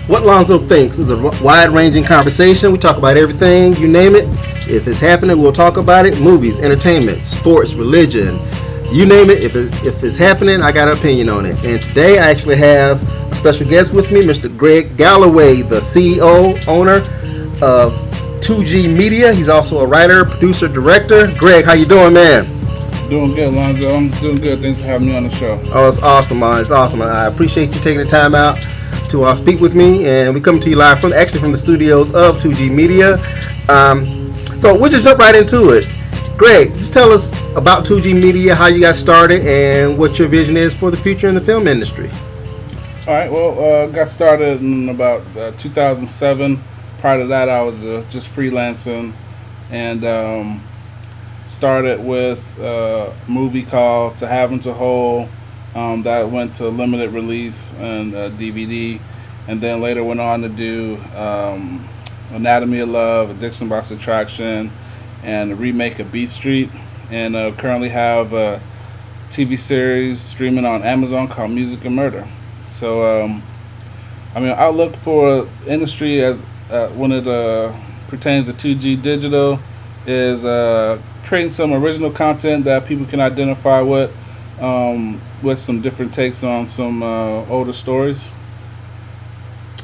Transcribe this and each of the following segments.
What Lonzo Thinks is a wide-ranging conversation. We talk about everything, you name it. If it's happening, we'll talk about it. Movies, entertainment, sports, religion, you name it. If it's happening, I got an opinion on it. And today I actually have a special guest with me, Mr. Greg Galloway, the CEO, owner of 2G Media. He's also a writer, producer, director. Greg, how you doing, man? Doing good, Lonzo. I'm doing good. Thanks for having me on the show. Oh, it's awesome, man. It's awesome. I appreciate you taking the time out to speak with me, and we come to you live from the studios of 2G Media. So we'll just jump right into it. Greg, just tell us about 2G Media, how you got started, and what your vision is for the future in the film industry. All right. Well, got started in about 2007. Prior to that, I was just freelancing, and started with a movie called To Have and To Hold. That went to limited release and DVD, and then later went on to do Anatomy of Love, Addiction by Subtraction, and a remake of Beat Street, and currently have a TV series streaming on Amazon called Music and Murder. So, outlook for industry as when it pertains to 2G Digital is creating some original content that people can identify with some different takes on some older stories.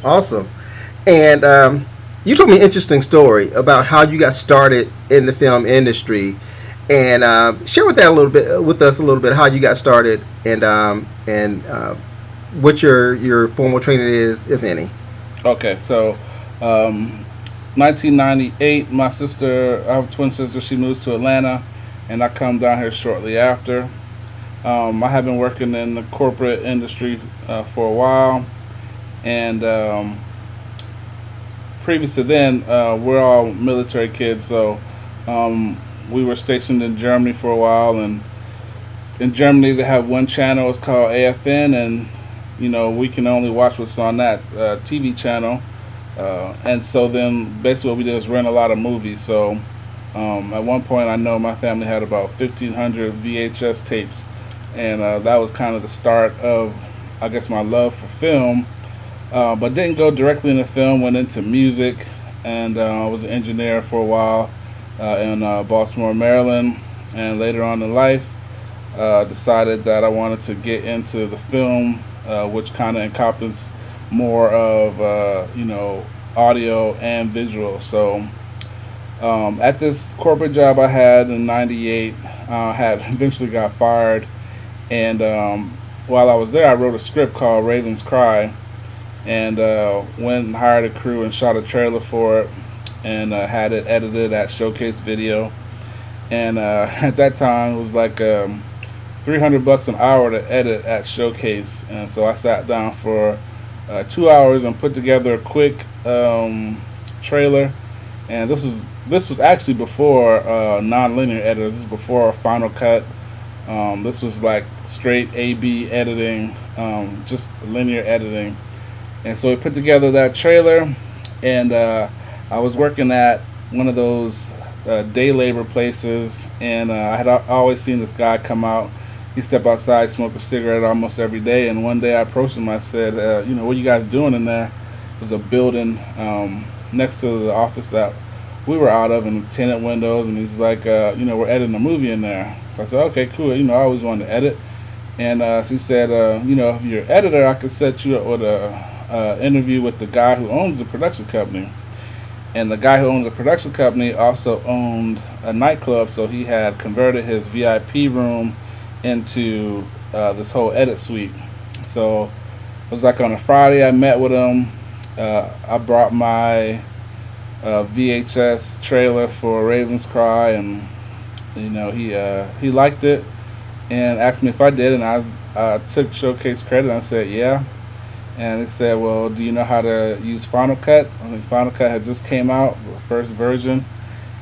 Awesome. And you told me an interesting story about how you got started in the film industry, and share with us a little bit how you got started and what your formal training is, if any. Okay, so 1998, my sister, I have a twin sister, she moves to Atlanta, and I come down here shortly after. I have been working in the corporate industry for a while, and previous to then, we're all military kids, so we were stationed in Germany for a while, and in Germany they have one channel, it's called AFN, and we can only watch what's on that TV channel, and so then basically what we did is rent a lot of movies. So at one point I know my family had about 1,500 VHS tapes, and that was kind of the start of, I guess, my love for film, but didn't go directly into film, went into music, and I was an engineer for a while in Baltimore, Maryland, and later on in life decided that I wanted to get into the film, which kind of encompassed more of audio and visual. So at this corporate job I had in '98, had eventually got fired, and while I was there I wrote a script called Raven's Cry, and went and hired a crew and shot a trailer for it, and had it edited at Showcase Video, and at that time it was like $300 an hour to edit at Showcase, and so I sat down for 2 hours and put together a quick trailer, and this was actually before non-linear editors. This is before Final Cut. This was like straight A/B editing, just linear editing, and so we put together that trailer, and I was working at one of those day labor places, and I had always seen this guy come out. He step outside, smoke a cigarette almost every day, and one day I approached him. I said, what are you guys doing in there? It was a building next to the office that we were out of, and tenant windows, and he's like, we're editing a movie in there. I said, okay, cool. I always wanted to edit, and so he said, if you're an editor, I could set you up with a interview with the guy who owns the production company. And the guy who owned the production company also owned a nightclub, so he had converted his VIP room into this whole edit suite. So it was like on a Friday I met with him. I brought my VHS trailer for Raven's Cry, and he liked it and asked me if I did, and I took Showcase credit, and I said yeah. And he said, well, do you know how to use Final Cut? I think Final Cut had just came out, the first version,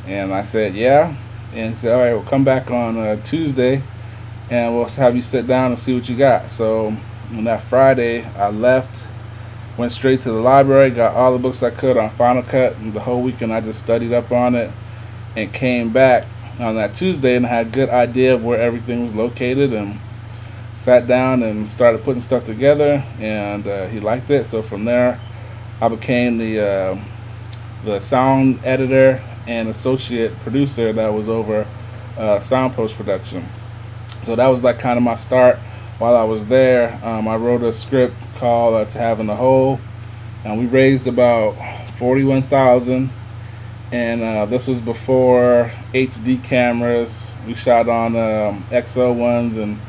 and I said yeah. And he said, all right, we'll come back on Tuesday, and we'll have you sit down and see what you got. So on that Friday, I left, went straight to the library, got all the books I could on Final Cut, and the whole weekend I just studied up on it, and came back on that Tuesday and had a good idea of where everything was located, and sat down and started putting stuff together, and he liked it. So from there, I became the sound editor and associate producer that was over sound post production. So that was like kind of my start. While I was there, I wrote a script called "To Have in the Hole," and we raised about 41,000. And this was before HD cameras. We shot on XO ones in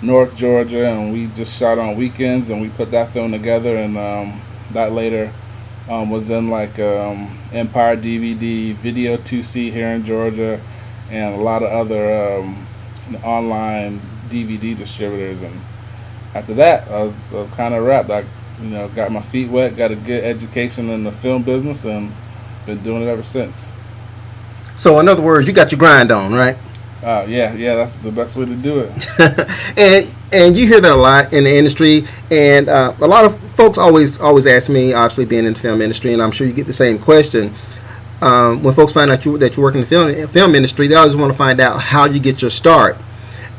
North Georgia, and we just shot on weekends. And we put that film together, and that later was in like Empire DVD, Video 2C here in Georgia, and a lot of other online DVD distributors. And after that, I was kind of wrapped. I got my feet wet, got a good education in the film business, and been doing it ever since. So in other words, you got your grind on, right? Yeah, that's the best way to do it. and you hear that a lot in the industry, and a lot of folks always ask me, obviously being in the film industry, and I'm sure you get the same question. When folks find out that you work in the film industry, they always want to find out how you get your start.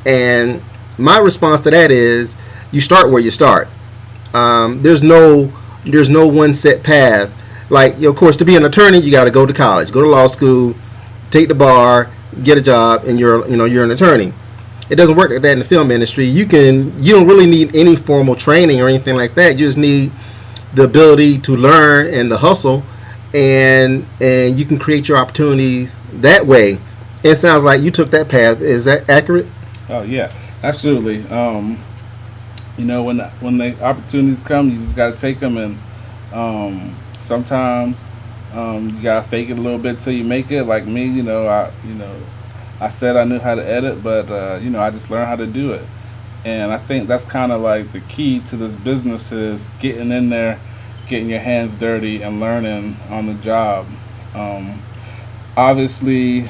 And my response to that is, you start where you start. There's no one set path. Like, of course, to be an attorney, you got to go to college, go to law school, take the bar, get a job, and you're an attorney. It doesn't work like that in the film industry. You don't really need any formal training or anything like that. You just need the ability to learn and the hustle, and you can create your opportunities that way. It sounds like you took that path. Is that accurate? Oh yeah, absolutely. When the opportunities come, you just got to take them, and sometimes you gotta fake it a little bit till you make it. Like me, I said I knew how to edit, but I just learned how to do it. And I think that's kind of like the key to this business, is getting in there, getting your hands dirty, and learning on the job. Obviously,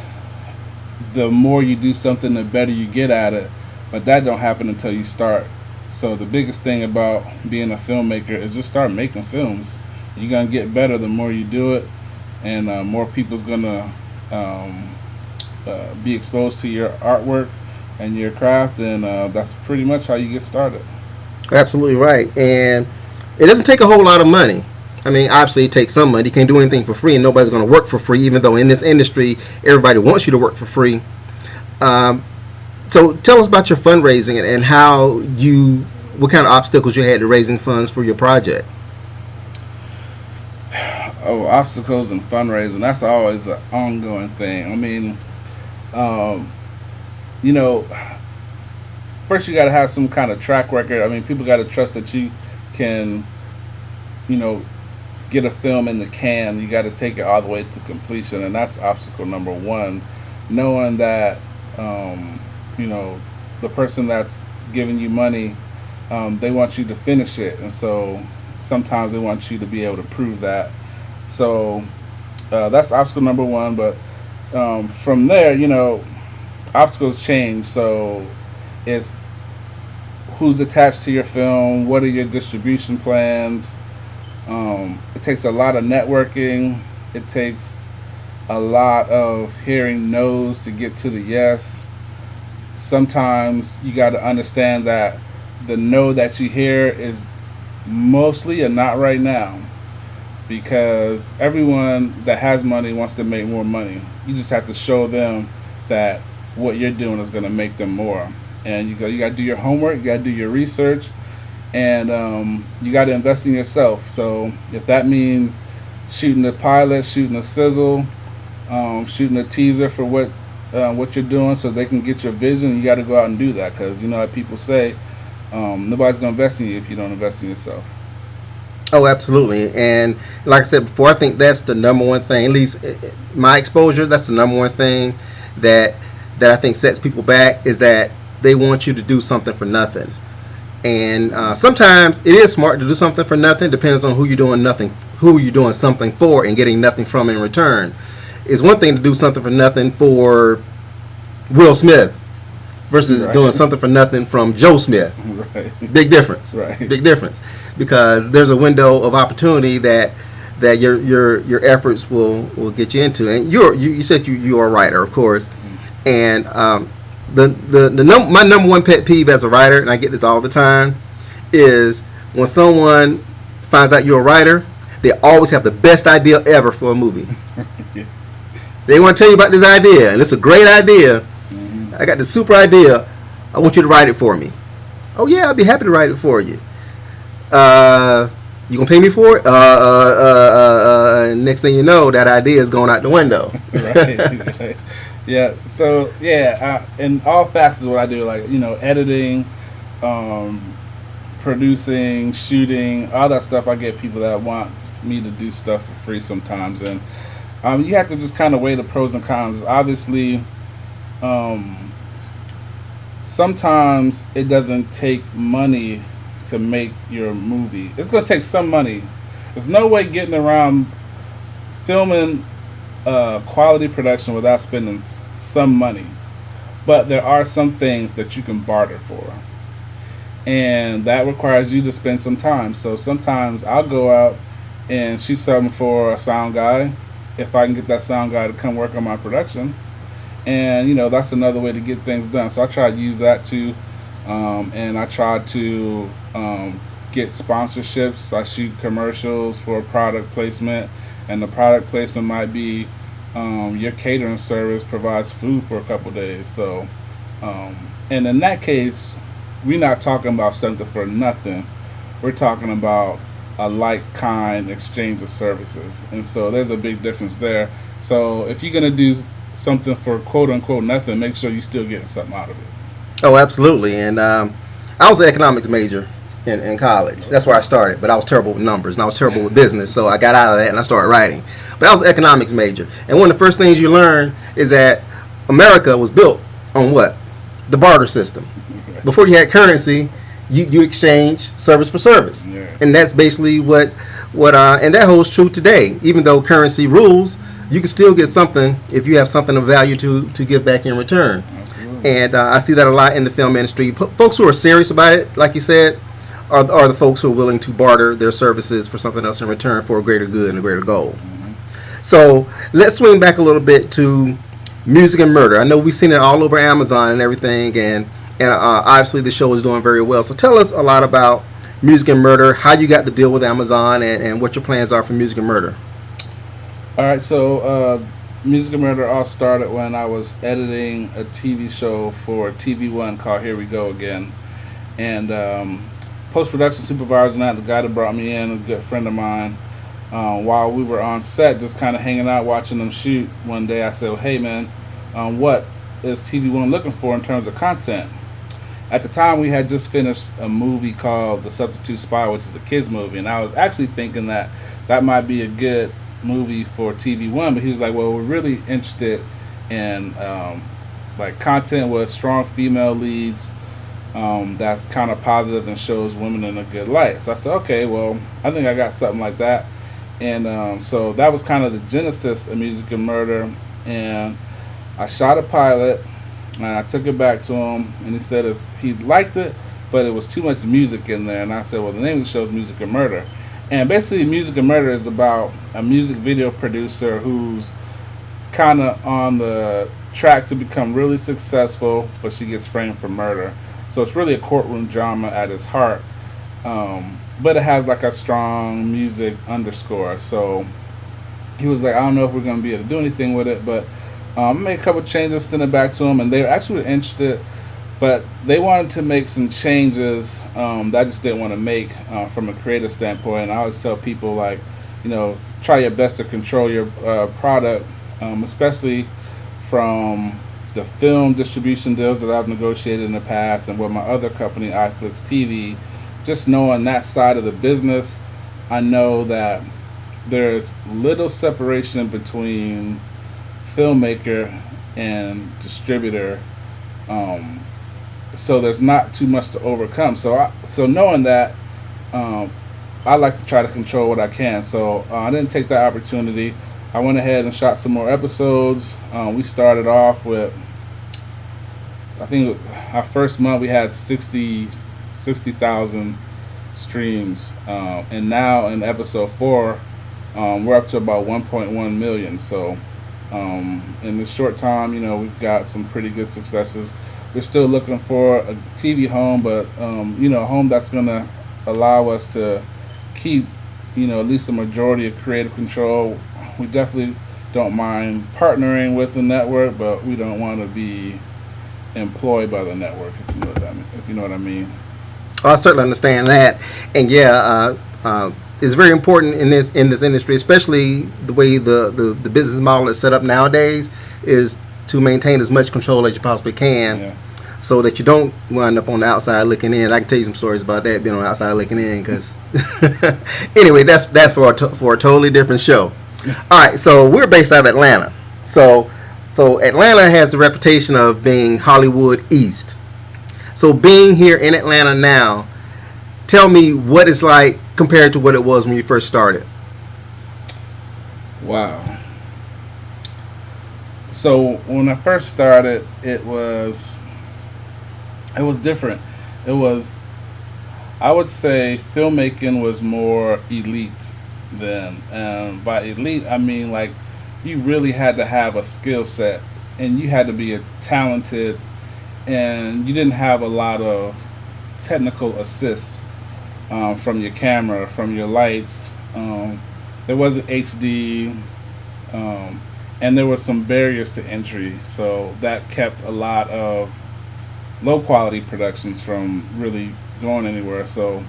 the more you do something, the better you get at it, but that don't happen until you start. So the biggest thing about being a filmmaker is just start making films. You're gonna get better the more you do it, and more people's gonna be exposed to your artwork and your craft, and that's pretty much how you get started. Absolutely right. And it doesn't take a whole lot of money. I mean, obviously it takes some money. You can't do anything for free, and nobody's going to work for free, even though in this industry everybody wants you to work for free. So tell us about your fundraising and what kind of obstacles you had to raising funds for your project. Oh, obstacles and fundraising, that's always an ongoing thing. I mean, first you got to have some kind of track record. I mean, people got to trust that you can, get a film in the can. You got to take it all the way to completion, and that's obstacle number one. Knowing that, the person that's giving you money, they want you to finish it, and so sometimes they want you to be able to prove that. So that's obstacle number one. But from there, obstacles change. So it's who's attached to your film, what are your distribution plans. It takes a lot of networking. It takes a lot of hearing no's to get to the yes. Sometimes you got to understand that the no that you hear is mostly a not right now, because everyone that has money wants to make more money. You just have to show them that what you're doing is going to make them more. And you got to do your homework, you got to do your research, and you got to invest in yourself. So if that means shooting a pilot, shooting a sizzle, shooting a teaser for what you're doing, so they can get your vision, you got to go out and do that, because like people say, nobody's going to invest in you if you don't invest in yourself. Oh, absolutely. And like I said before, I think that's the number one thing, at least my exposure, that's the number one thing that I think sets people back, is that they want you to do something for nothing. And sometimes it is smart to do something for nothing. Depends on who you're doing something for and getting nothing from in return. It's one thing to do something for nothing for Will Smith versus doing something for nothing from Joe Smith. Right. Big difference. Right. Big difference. Because there's a window of opportunity that your efforts will get you into. And you said you are a writer, of course. And my number one pet peeve as a writer, and I get this all the time, is when someone finds out you're a writer, they always have the best idea ever for a movie. Yeah. They want to tell you about this idea, and it's a great idea. I got the super idea. I want you to write it for me. Oh yeah, I'll be happy to write it for you. You gonna pay me for it? Next thing you know, that idea is going out the window. Right. Yeah. So yeah, in all facets of what I do, like editing, producing, shooting, all that stuff. I get people that want me to do stuff for free sometimes, and you have to just kind of weigh the pros and cons. Obviously, sometimes it doesn't take money to make your movie. It's going to take some money. There's no way getting around filming quality production without spending some money. But there are some things that you can barter for. And that requires you to spend some time. So sometimes I'll go out and shoot something for a sound guy if I can get that sound guy to come work on my production. And, that's another way to get things done. So I try to use that too. And I try to get sponsorships. I shoot commercials for product placement. And the product placement might be your catering service provides food for a couple days. So, and in that case, we're not talking about something for nothing. We're talking about a like-kind exchange of services. And so there's a big difference there. So if you're going to do something for quote-unquote nothing, make sure you're still getting something out of it. Oh, absolutely. And I was an economics major in college. That's where I started. But I was terrible with numbers, and I was terrible with business. So I got out of that, and I started writing. But I was an economics major. And one of the first things you learn is that America was built on what? The barter system. Before you had currency, you exchange service for service. Yeah. And that's basically what and that holds true today. Even though currency rules, you can still get something if you have something of value to give back in return. Absolutely. And I see that a lot in the film industry. Folks who are serious about it, like you said, are the folks who are willing to barter their services for something else in return for a greater good and a greater goal. Mm-hmm. So let's swing back a little bit to Music and Murder. I know we've seen it all over Amazon and everything, and obviously the show is doing very well. So tell us a lot about Music and Murder, how you got the deal with Amazon, and what your plans are for Music and Murder. All right, so Music and Murder all started when I was editing a TV show for TV One called Here We Go Again. And post-production supervisor, and the guy that brought me in, a good friend of mine, while we were on set, just kind of hanging out, watching them shoot, one day I said, well, hey man, what is TV One looking for in terms of content? At the time, we had just finished a movie called The Substitute Spy, which is a kids movie, and I was actually thinking that might be a good movie for TV One, but he was like, well, we're really interested in like content with strong female leads, that's kind of positive and shows women in a good light. So I said, okay, well, I think I got something like that. And so that was kind of the genesis of Music and Murder. And I shot a pilot, and I took it back to him, and he said he liked it, but it was too much music in there. And I said, well, the name of the show is Music and Murder. And basically, Music and Murder is about a music video producer who's kind of on the track to become really successful, but she gets framed for murder. So it's really a courtroom drama at its heart, but it has like a strong music underscore. So he was like, I don't know if we're going to be able to do anything with it, but I made a couple changes, sent it back to him, and they were actually interested, but they wanted to make some changes that I just didn't want to make from a creative standpoint. And I always tell people, like, try your best to control your product, especially from the film distribution deals that I've negotiated in the past, and with my other company, iFlix TV. Just knowing that side of the business, I know that there's little separation between filmmaker and distributor, so there's not too much to overcome. So knowing that, I like to try to control what I can. So I didn't take that opportunity. I went ahead and shot some more episodes. We started off with, I think our first month we had 60,000 streams, and now in episode 4, we're up to about 1.1 million. So in this short time, we've got some pretty good successes. We're still looking for a TV home, but a home that's going to allow us to keep at least a majority of creative control. We definitely don't mind partnering with the network, but we don't want to be employed by the network, if you know what I mean. I certainly understand that, and it's very important in this industry, especially the way the business model is set up nowadays, is to maintain as much control as you possibly can, Yeah. so that you don't wind up on the outside looking in. I can tell you some stories about that, being on the outside looking in, because anyway, that's for a totally different show. All right, so we're based out of Atlanta. So Atlanta has the reputation of being Hollywood East. So being here in Atlanta now, tell me what it's like compared to what it was when you first started. Wow. So when I first started, it was different. I would say filmmaking was more elite then. And by elite, I mean like you really had to have a skill set, and you had to be a talented, and you didn't have a lot of technical assists from your camera, from your lights. There wasn't HD, and there were some barriers to entry, so that kept a lot of low quality productions from really going anywhere. So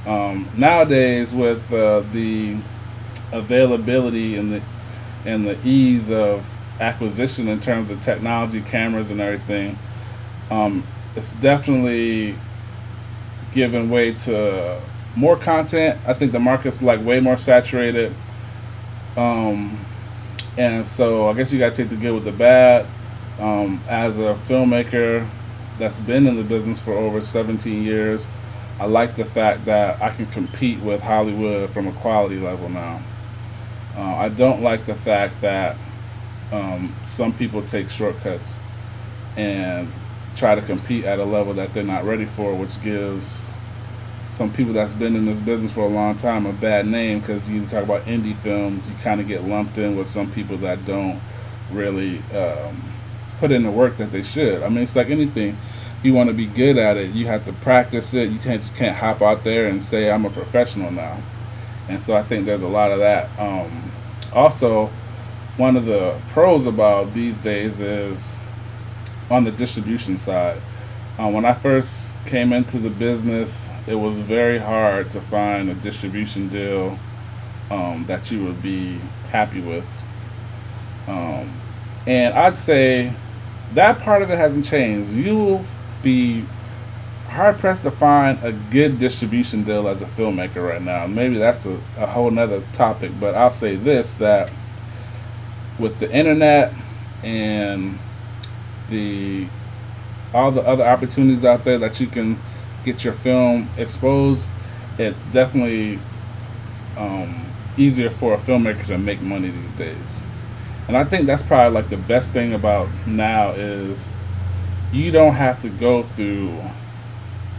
nowadays, with the availability and the ease of acquisition in terms of technology, cameras, and everything, it's definitely given way to more content. I think the market's like way more saturated, and so I guess you got to take the good with the bad. As a filmmaker that's been in the business for over 17 years, I like the fact that I can compete with Hollywood from a quality level now. I don't like the fact that some people take shortcuts and try to compete at a level that they're not ready for, which gives some people that's been in this business for a long time a bad name, because you talk about indie films, you kind of get lumped in with some people that don't really put in the work that they should. I mean, it's like anything. If you want to be good at it, you have to practice it. You just can't hop out there and say, I'm a professional now. And so I think there's a lot of that. Also, one of the pros about these days is on the distribution side. When I first came into the business, it was very hard to find a distribution deal that you would be happy with. And I'd say that part of it hasn't changed. You'll be hard pressed to find a good distribution deal as a filmmaker right now. Maybe that's a whole nother topic, but I'll say this, that with the internet and all the other opportunities out there that you can get your film exposed, it's definitely easier for a filmmaker to make money these days. And I think that's probably like the best thing about now is you don't have to go through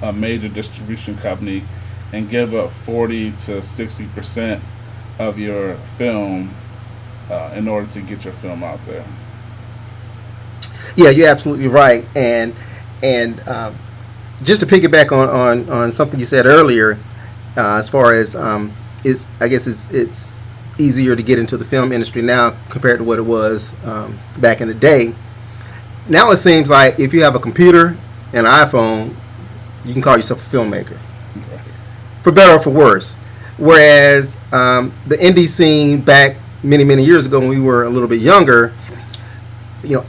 a major distribution company and give up 40 to 60% of your film in order to get your film out there. Yeah, you're absolutely right. And just to piggyback on something you said earlier, as far as I guess it's easier to get into the film industry now compared to what it was back in the day. Now it seems like if you have a computer and an iPhone, you can call yourself a filmmaker, for better or for worse. Whereas the indie scene back many years ago when we were a little bit younger,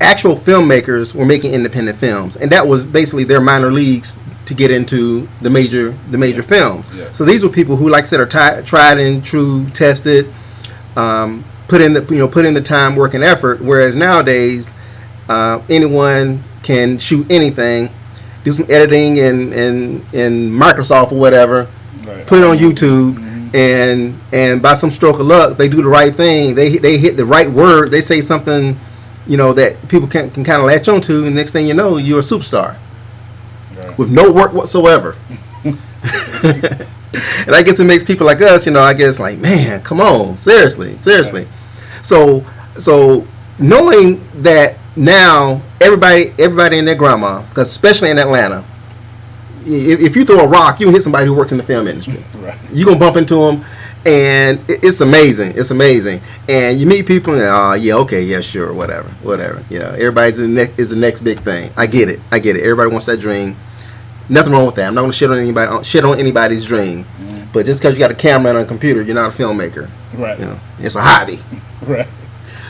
actual filmmakers were making independent films, and that was basically their minor leagues to get into the major films. Yeah. So these were people who, like I said, are tried and true, tested, put in the time, work, and effort. Whereas nowadays, anyone can shoot anything, do some editing in Microsoft or whatever, Right. put it on YouTube, and by some stroke of luck, they do the right thing. They hit the right word. They say something, that people can kind of latch onto, and next thing you know, you're a superstar. Right. With no work whatsoever. And I guess it makes people like us, I guess, like, man, come on, seriously. Right. So knowing that now everybody and their grandma, because especially in Atlanta, if you throw a rock, you can hit somebody who works in the film industry. Right. You're going to bump into them, And it's amazing. It's amazing. And you meet people and oh yeah, okay, yeah, sure, whatever. You know, everybody's is the next big thing. I get it. Everybody wants that dream. Nothing wrong with that. I'm not gonna shit on anybody's dream. But just because you got a camera and a computer, you're not a filmmaker. Right. You know, it's a hobby. Right.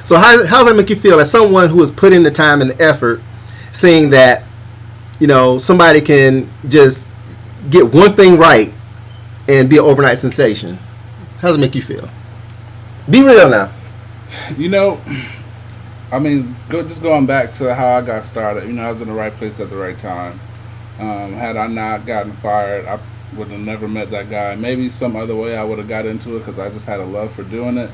So how does that make you feel as someone who has put in the time and the effort, seeing that, you know, somebody can just get one thing right and be an overnight sensation? How does it make you feel? Be real now. You know, I mean, just going back to how I got started. You know, I was in the right place at the right time. Had I not gotten fired, I would have never met that guy. Maybe some other way I would have got into it because I just had a love for doing it.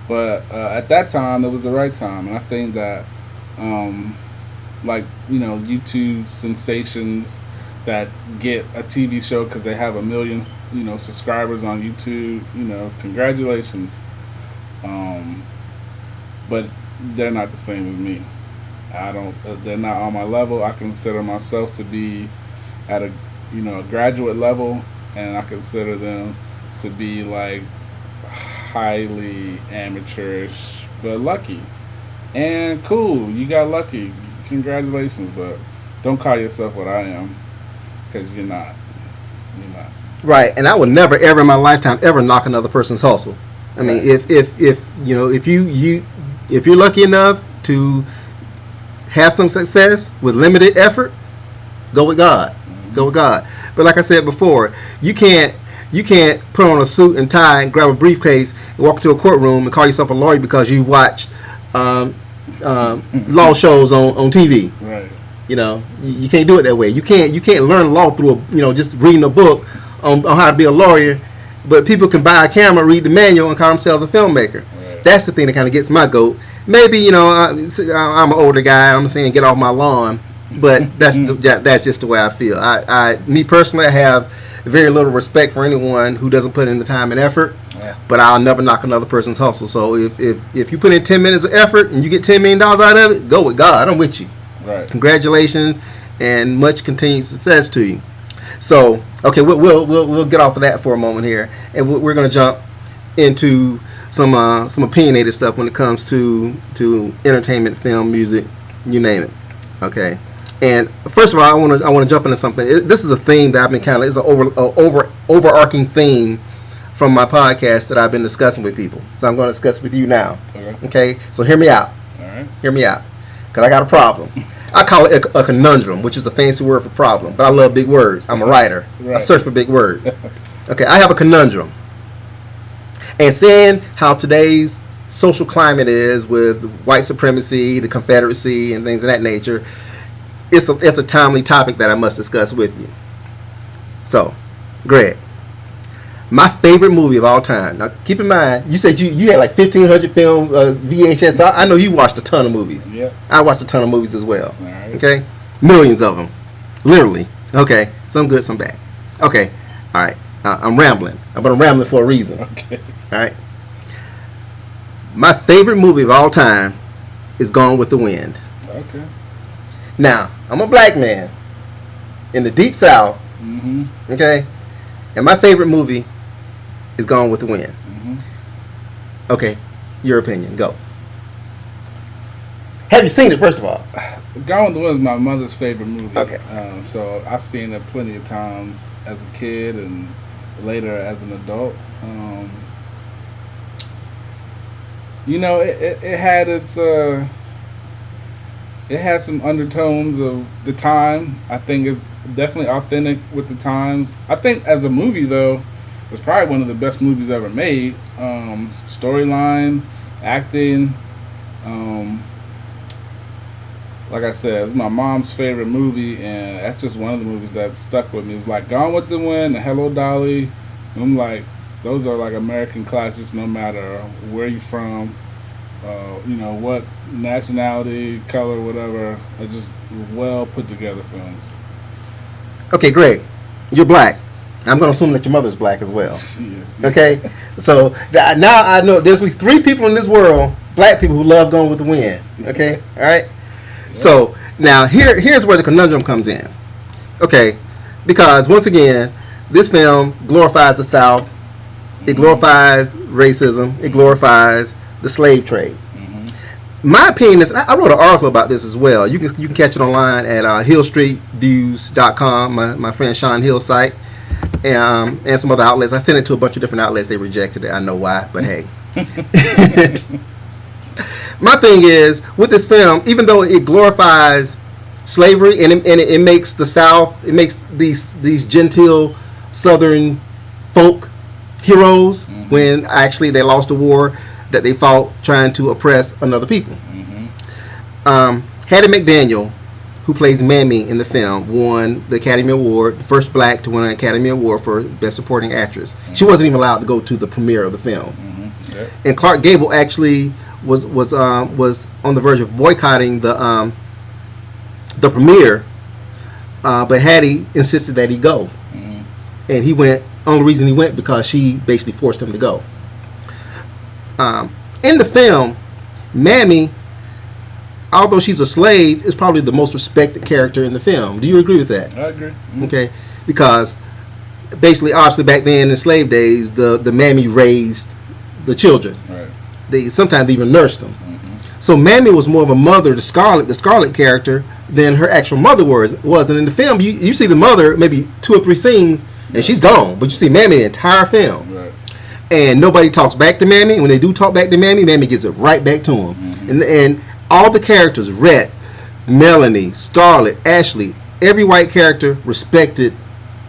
But at that time, it was the right time. And I think that, like, you know, YouTube sensations that get a TV show because they have 1 million, you know, subscribers on YouTube, you know, congratulations. But they're not the same as me. They're not on my level. I consider myself to be at a, you know, a graduate level, and I consider them to be like highly amateurish, but lucky. And cool, you got lucky. Congratulations, but don't call yourself what I am, because you're not. You're not. Right, and I would never, ever in my lifetime, ever knock another person's hustle. I mean, if you know, if you're lucky enough to have some success with limited effort, go with God. Go with God. But like I said before, you can't put on a suit and tie and grab a briefcase and walk into a courtroom and call yourself a lawyer because you watched law shows on TV. Right. You know, you can't do it that way. You can't learn law through just reading a book on how to be a lawyer. But people can buy a camera, read the manual, and call themselves a filmmaker. Right. That's the thing that kind of gets my goat. Maybe, you know, I'm an older guy. I'm saying get off my lawn, but that's just the way I feel. Me personally, I have very little respect for anyone who doesn't put in the time and effort. Yeah. But I'll never knock another person's hustle. So if you put in 10 minutes of effort and you get $10 million out of it, go with God. I'm with you. Right. Congratulations and much continued success to you. So okay, we'll get off of that for a moment here, and we're going to jump into some opinionated stuff when it comes to entertainment, film, music, you name it. Okay, and first of all, I want to jump into something. This is a theme that I've been it's an overarching theme from my podcast that I've been discussing with people. So I'm going to discuss with you now. Okay, so hear me out. All right. Hear me out, because I got a problem. I call it a conundrum, which is a fancy word for problem, but I love big words. I'm a writer. Right. I search for big words. Okay, I have a conundrum. And seeing how today's social climate is with white supremacy, the Confederacy, and things of that nature, it's a timely topic that I must discuss with you. So, Greg, my favorite movie of all time. Now, keep in mind, you said you had like 1,500 films, VHS. So I know you watched a ton of movies. Yeah. I watched a ton of movies as well. All right. Okay? Millions of them. Literally. Okay? Some good, some bad. Okay. All right. I'm rambling. I'm rambling for a reason. Okay. All right? My favorite movie of all time is Gone with the Wind. Okay. Now, I'm a black man in the Deep South. Mm-hmm. Okay? And my favorite movie is Gone with the Wind. Mm-hmm. Okay, your opinion. Go. Have you seen it, first of all? Gone with the Wind is my mother's favorite movie. Okay. So I've seen it plenty of times as a kid and later as an adult. You know, it had it had some undertones of the time. I think it's definitely authentic with the times. I think as a movie, though, it's probably one of the best movies ever made. Storyline, acting. Like I said, it's my mom's favorite movie, and that's just one of the movies that stuck with me. It's like Gone with the Wind and Hello, Dolly. And I'm like, those are like American classics no matter where you're from. You know, what nationality, color, whatever. They're just well put together films. Okay, Greg, you're black. I'm going to assume that your mother's black as well. Yes. Okay? So now I know there's at least 3 people in this world, black people, who love Gone with the Wind. Okay? All right? Yeah. So now here's where the conundrum comes in. Okay? Because once again, this film glorifies the South. It glorifies racism. It glorifies the slave trade. My opinion is, I wrote an article about this as well. You can catch it online at hillstreetviews.com, my friend Sean Hill's site, and some other outlets. I sent it to a bunch of different outlets. They rejected it. I know why, but hey. My thing is, with this film, even though it glorifies slavery and it makes the South, it makes these genteel Southern folk heroes when actually they lost a war that they fought trying to oppress another people. Hattie McDaniel, who plays Mammy in the film, won the Academy Award, the first black to win an Academy Award for Best Supporting Actress. She wasn't even allowed to go to the premiere of the film. And Clark Gable actually was on the verge of boycotting the premiere, but Hattie insisted that he go, and he went. Only reason he went because she basically forced him to go. In the film, Mammy, although she's a slave, is probably the most respected character in the film. Do you agree with that? I agree. Okay, because basically, obviously, back then in slave days, the Mammy raised the children. Right. They sometimes even nursed them. So Mammy was more of a mother to Scarlet, the Scarlet character, than her actual mother was. And in the film, you see the mother maybe 2 or 3 scenes, and she's gone. But you see Mammy the entire film. Right. And nobody talks back to Mammy. When they do talk back to Mammy, Mammy gives it right back to him. And all the characters, Rhett, Melanie, Scarlet, Ashley, every white character respected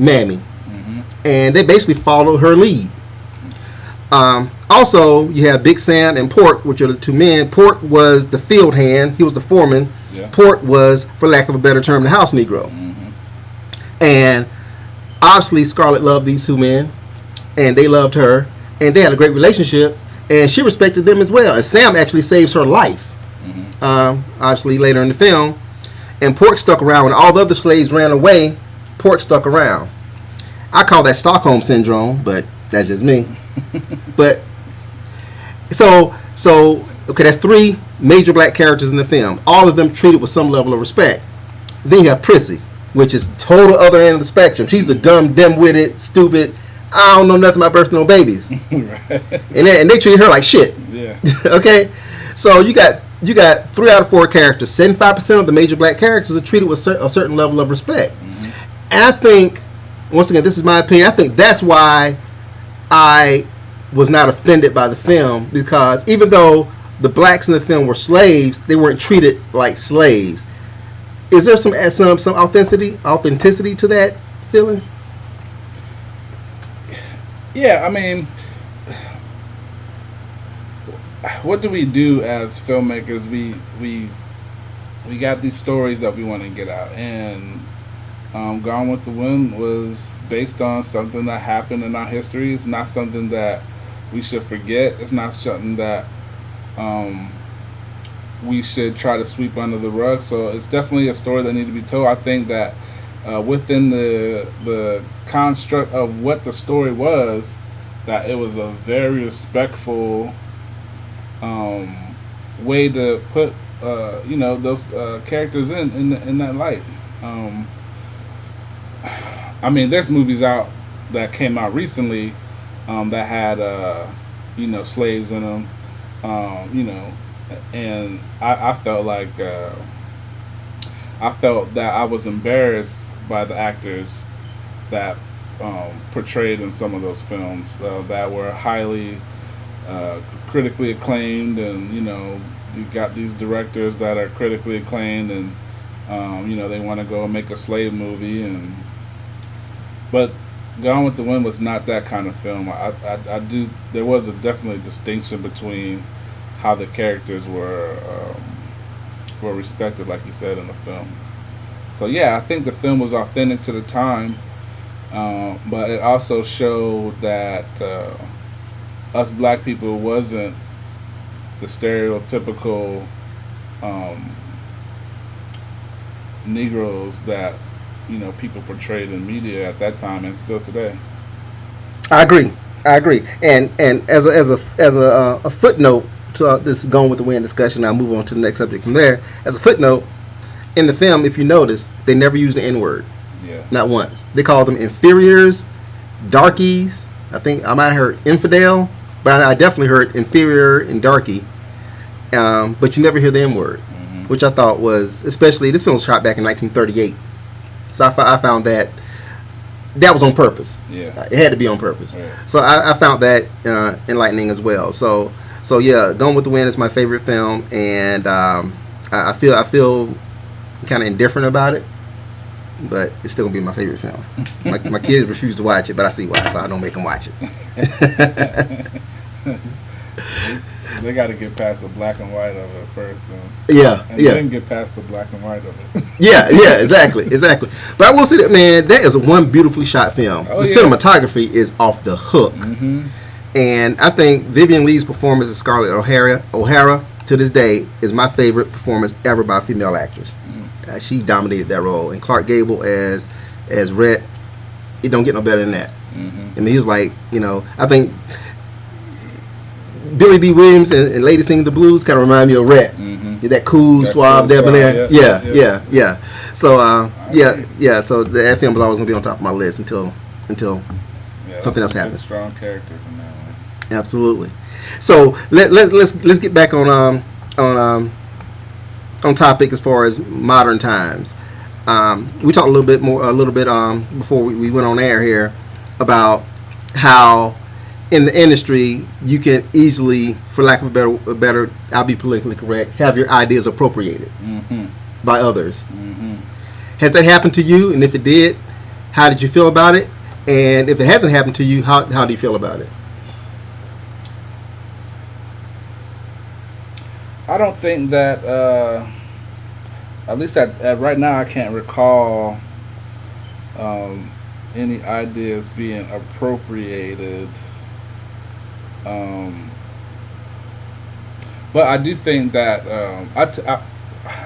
Mammy. And they basically followed her lead. Also, you have Big Sam and Port, which are the 2 men. Port was the field hand. He was the foreman. Yeah. Port was, for lack of a better term, the house Negro. And obviously, Scarlett loved these 2 men, and they loved her, and they had a great relationship, and she respected them as well. And Sam actually saves her life, obviously, later in the film. And Port stuck around. When all the other slaves ran away, Port stuck around. I call that Stockholm Syndrome, but that's just me. But so okay, that's 3 major black characters in the film. All of them treated with some level of respect. Then you have Prissy, which is total other end of the spectrum. She's the dumb, dim-witted, stupid, I don't know nothing about birthing no babies. Right. And they treat her like shit. Yeah. Okay? So you got 3 out of 4 characters. 75% of the major black characters are treated with a certain level of respect. And I think, once again, this is my opinion, I think that's why I was not offended by the film, because even though the blacks in the film were slaves, they weren't treated like slaves. Is there some authenticity to that feeling? Yeah, I mean, what do we do as filmmakers? We got these stories that we want to get out, and Gone with the Wind was based on something that happened in our history. It's not something that we should forget. It's not something that we should try to sweep under the rug. So it's definitely a story that needs to be told. I think that within the construct of what the story was, that it was a very respectful way to put those characters in that light. I mean, there's movies out that came out recently that had slaves in them, and I felt like I felt that I was embarrassed by the actors that portrayed in some of those films that were highly critically acclaimed, and you got these directors that are critically acclaimed, and they want to go and make a slave movie, but Gone with the Wind was not that kind of film. There was definitely a distinction between how the characters were respected, like you said, in the film. So yeah, I think the film was authentic to the time, but it also showed that us black people wasn't the stereotypical Negroes that people portrayed in media at that time and still today. I agree, and as a footnote to this Gone with the Wind discussion, I'll move on to the next subject from there. As a footnote, in the film, if you notice, they never used the N-word. Yeah. Not once. They called them inferiors, darkies, I think I might have heard infidel, but I definitely heard inferior and darky. But you never hear the N word, which I thought was, especially this film was shot back in 1938, so I found that was on purpose. Yeah, it had to be on purpose. Right. So I found that enlightening as well. So yeah, Gone with the Wind is my favorite film, and I feel kind of indifferent about it, but it's still gonna be my favorite film. My kids refuse to watch it, but I see why, so I don't make them watch it. They got to get past the black and white of it first, and then get past the black and white of it. yeah, exactly. But I will say that, man, that is one beautifully shot film. The cinematography is off the hook, and I think Vivian Lee's performance as Scarlett O'Hara to this day is my favorite performance ever by a female actress. She dominated that role, and Clark Gable as Rhett, it don't get no better than that. I mean, he was like, I think Billy D. Williams and Lady Singing the Blues kind of remind me of Rhett. That cool, suave, debonair. Yeah. So so that film was always going to be on top of my list until something else happens. Strong characters in that one. Absolutely. So let's get back on topic as far as modern times. We talked a little bit before we went on air here about how in the industry you can easily, for lack of a better, I'll be politically correct, have your ideas appropriated by others. Has that happened to you? And if it did, how did you feel about it? And if it hasn't happened to you, how do you feel about it? I don't think that, at least at right now, I can't recall any ideas being appropriated. But I do think that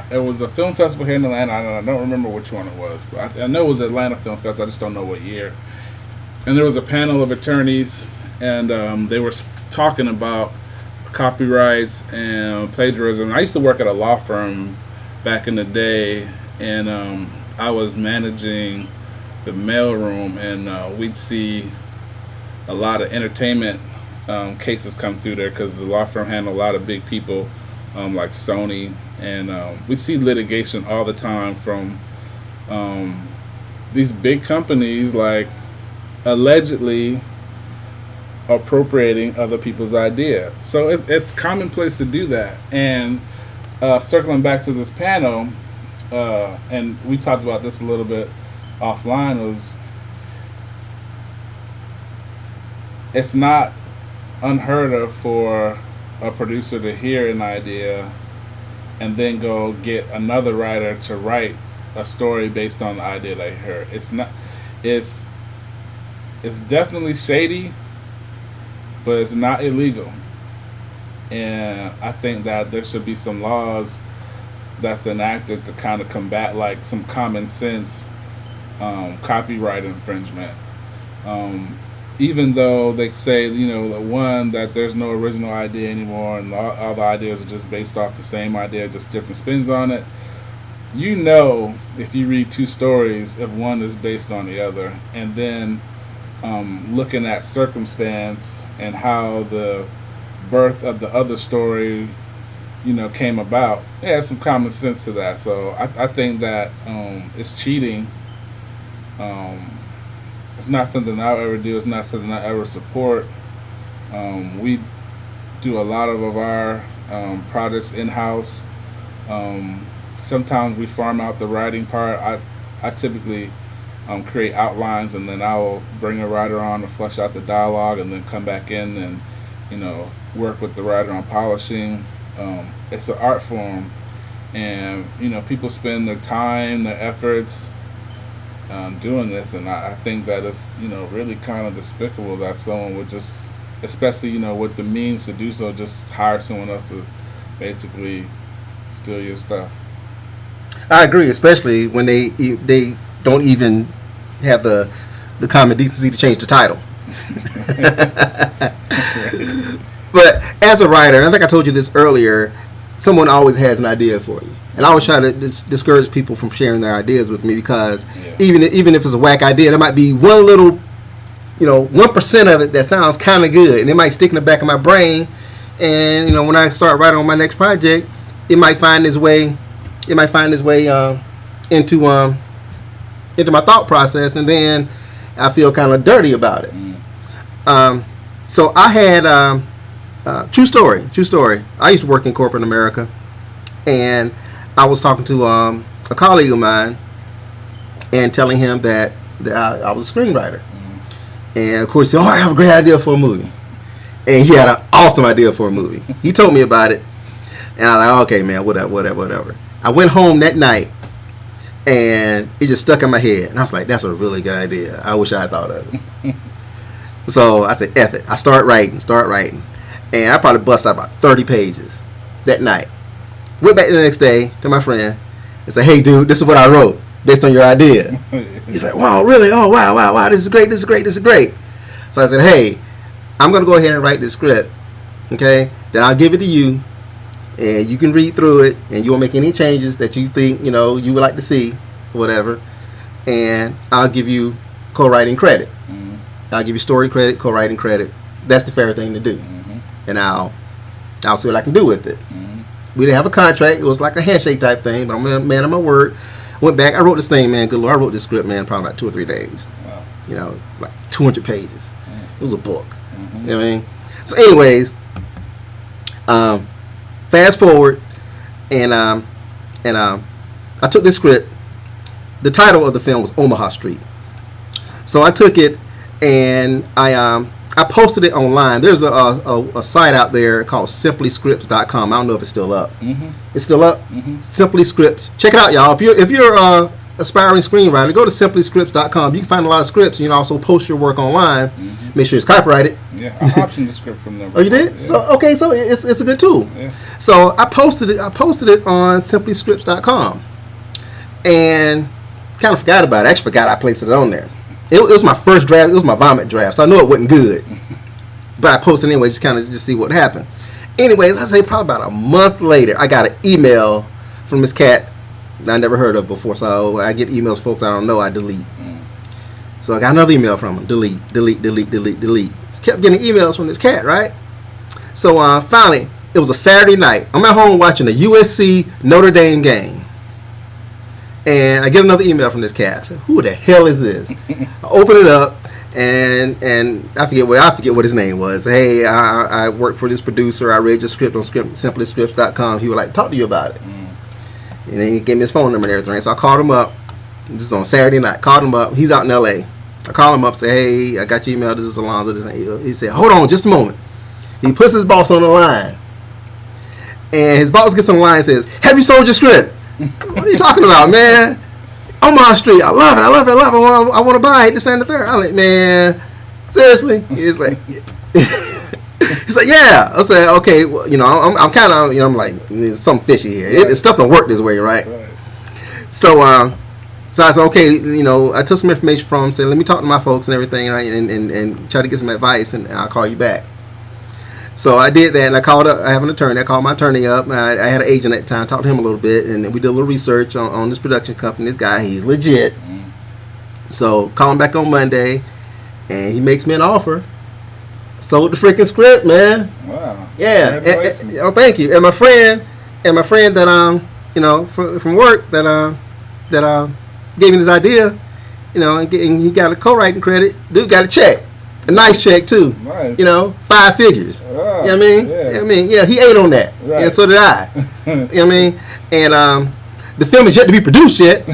there was a film festival here in Atlanta, and I don't remember which one it was, but I know it was Atlanta Film Festival. I just don't know what year. And there was a panel of attorneys, and they were talking about copyrights and plagiarism. I used to work at a law firm back in the day, and I was managing the mailroom, and we'd see a lot of entertainment cases come through there because the law firm handled a lot of big people like Sony, and we see litigation all the time from these big companies like allegedly appropriating other people's idea. So it's commonplace to do that. And circling back to this panel, and we talked about this a little bit offline, was it's not unheard of for a producer to hear an idea and then go get another writer to write a story based on the idea they heard. It's definitely shady, but it's not illegal. And I think that there should be some laws that's enacted to kind of combat like some common sense copyright infringement. Even though they say, that there's no original idea anymore and all the ideas are just based off the same idea, just different spins on it. If you read two stories, if one is based on the other, and then looking at circumstance and how the birth of the other story, came about, there's some common sense to that. So I think that it's cheating. It's not something I'll ever do. It's not something I ever support. We do a lot of our projects in-house. Sometimes we farm out the writing part. I typically create outlines, and then I will bring a writer on to flesh out the dialogue, and then come back in and work with the writer on polishing. It's an art form, and people spend their time, their efforts doing this, and I think that it's really kind of despicable that someone would just, especially with the means to do so, just hire someone else to basically steal your stuff. I agree, especially when they don't even have the common decency to change the title. But as a writer, and I think I told you this earlier, someone always has an idea for you. And I always try to discourage people from sharing their ideas with me, because even if it's a whack idea, there might be one little 1% of it that sounds kind of good, and it might stick in the back of my brain. And when I start writing on my next project, it might find its way. It might find its way into my thought process, and then I feel kind of dirty about it. So I had true story. I used to work in corporate America, and I was talking to a colleague of mine and telling him that I was a screenwriter. And of course he said, I have a great idea for a movie. And he had an awesome idea for a movie. He told me about it, and I was like, okay, man, whatever. I went home that night, and it just stuck in my head. And I was like, that's a really good idea. I wish I had thought of it. So I said, F it. I start writing. And I probably bust out about 30 pages that night. Went back the next day to my friend and said, hey, dude, this is what I wrote based on your idea. He's like, wow, really? Oh, wow. This is great. So I said, hey, I'm going to go ahead and write this script. Okay? Then I'll give it to you, and you can read through it, and you won't make any changes that you think, you would like to see, whatever. And I'll give you co-writing credit. I'll give you story credit, co-writing credit. That's the fair thing to do. And I'll see what I can do with it. We didn't have a contract. It was like a handshake type thing, but I'm a man of my word. Went back. I wrote this thing, man. Good Lord. I wrote this script, man, probably about 2 or 3 days. Wow. Like 200 pages. It was a book. You know what I mean? So anyways, fast forward, and I took this script. The title of the film was Omaha Street. So I took it, and I posted it online. There's a site out there called simplyscripts.com. I don't know if it's still up. It's still up? Simply Scripts. Check it out, y'all. If you're a aspiring screenwriter, go to simplyscripts.com. You can find a lot of scripts. You can also post your work online. Make sure it's copyrighted. Yeah, I optioned the script from them. Oh, you did? Yeah. So it's a good tool. Yeah. So I posted it on simplyscripts.com, and kind of forgot about it. I actually forgot I placed it on there. It was my first draft. It was my vomit draft, so I knew it wasn't good. But I posted anyway, just see what happened. Anyways, I say probably about a month later, I got an email from this cat I never heard of before. So I get emails, folks I don't know, I delete. So I got another email from him. Delete. Just kept getting emails from this cat, right? So finally, it was a Saturday night. I'm at home watching the USC Notre Dame game. And I get another email from this cat. I said, who the hell is this? I open it up, and I forget what his name was. Hey, I work for this producer. I read your script on simplyscripts.com. He would like to talk to you about it. And then he gave me his phone number and everything. So I called him up. This is on Saturday night. Called him up. He's out in L.A. I called him up, say, hey, I got your email. This is Alonzo. He said, hold on just a moment. He puts his boss on the line. And his boss gets on the line and says, have you sold your script? What are you talking about, man? Omaha Street. I love it. I want to buy it. This and the third. I'm like, man, seriously? He's like, he's like, yeah. I said, okay. Well, I'm kind of, I'm like, there's something fishy here. Right. Stuff don't work this way, right? So I said, okay. I took some information from him. Said, let me talk to my folks and everything, right, and try to get some advice, and I'll call you back. So I did that, and I called up. I have an attorney. I called my attorney up. I had an agent at the time. Talked to him a little bit, and we did a little research on this production company. This guy, he's legit. So call him back on Monday, and he makes me an offer. Sold the freaking script, man. Wow. Yeah. And, thank you. And my friend that from work that gave me this idea, and he got a co-writing credit. Dude got a check. A nice check too. Nice. 5 figures. Oh, you know what I mean? Yeah. Yeah, he ate on that. Right. And so did I. You know what I mean? And the film is yet to be produced yet.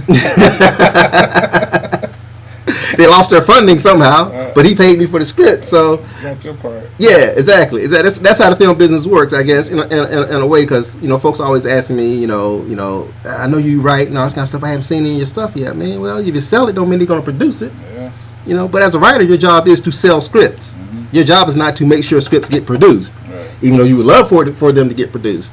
They lost their funding somehow, but he paid me for the script. So that's your part. Yeah, exactly. That's how the film business works, I guess, in a way, because folks are always asking me, I know you write and all this kind of stuff. I haven't seen any of your stuff yet, man. Well, if you sell it, don't mean they're gonna produce it. Yeah. But as a writer, your job is to sell scripts. Your job is not to make sure scripts get produced, right, even though you would love for them to get produced.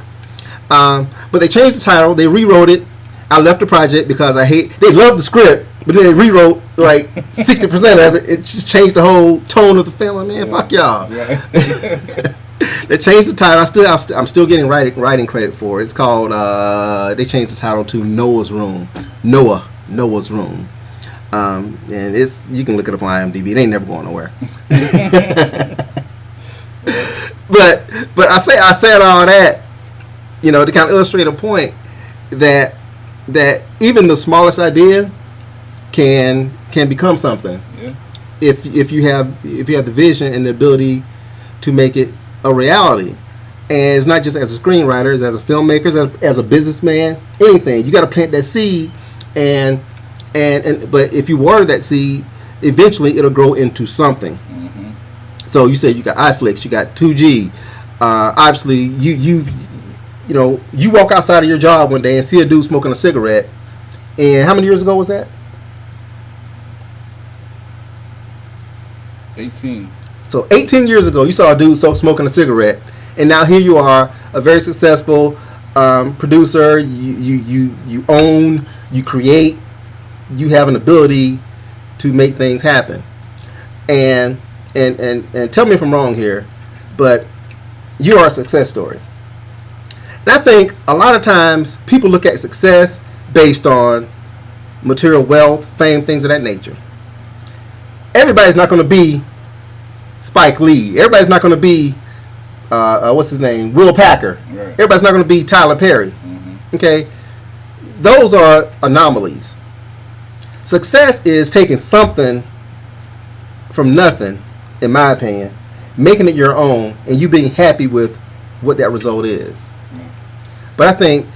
But they changed the title. They rewrote it. I left the project because they loved the script, but then they rewrote like 60% of it. It just changed the whole tone of the film. I mean, fuck y'all. Yeah. They changed the title. I'm still getting writing credit for it. It's called, they changed the title to Noah's Room. Noah's Room. And you can look it up on IMDb. It ain't never going nowhere. but I said all that, to kind of illustrate a point that even the smallest idea can become something. Yeah. If you have the vision and the ability to make it a reality. And it's not just as a screenwriter, it's as a filmmaker, as a businessman, anything. You got to plant that seed, and but if you water that seed, eventually it'll grow into something. Mm-hmm. So you said you got iFlix, you got 2G. Obviously, you walk outside of your job one day and see a dude smoking a cigarette. And how many years ago was that? 18. So 18 years ago, you saw a dude smoking a cigarette, and now here you are, a very successful producer. You own, you create, you have an ability to make things happen. And tell me if I'm wrong here, but you are a success story. And I think a lot of times people look at success based on material wealth, fame, things of that nature. Everybody's not going to be Spike Lee. Everybody's not going to be what's his name, Will Packer. Right. Everybody's not going to be Tyler Perry. Mm-hmm. Okay, those are anomalies. Success is taking something from nothing, in my opinion, making it your own, and you being happy with what that result is. Yeah. But I think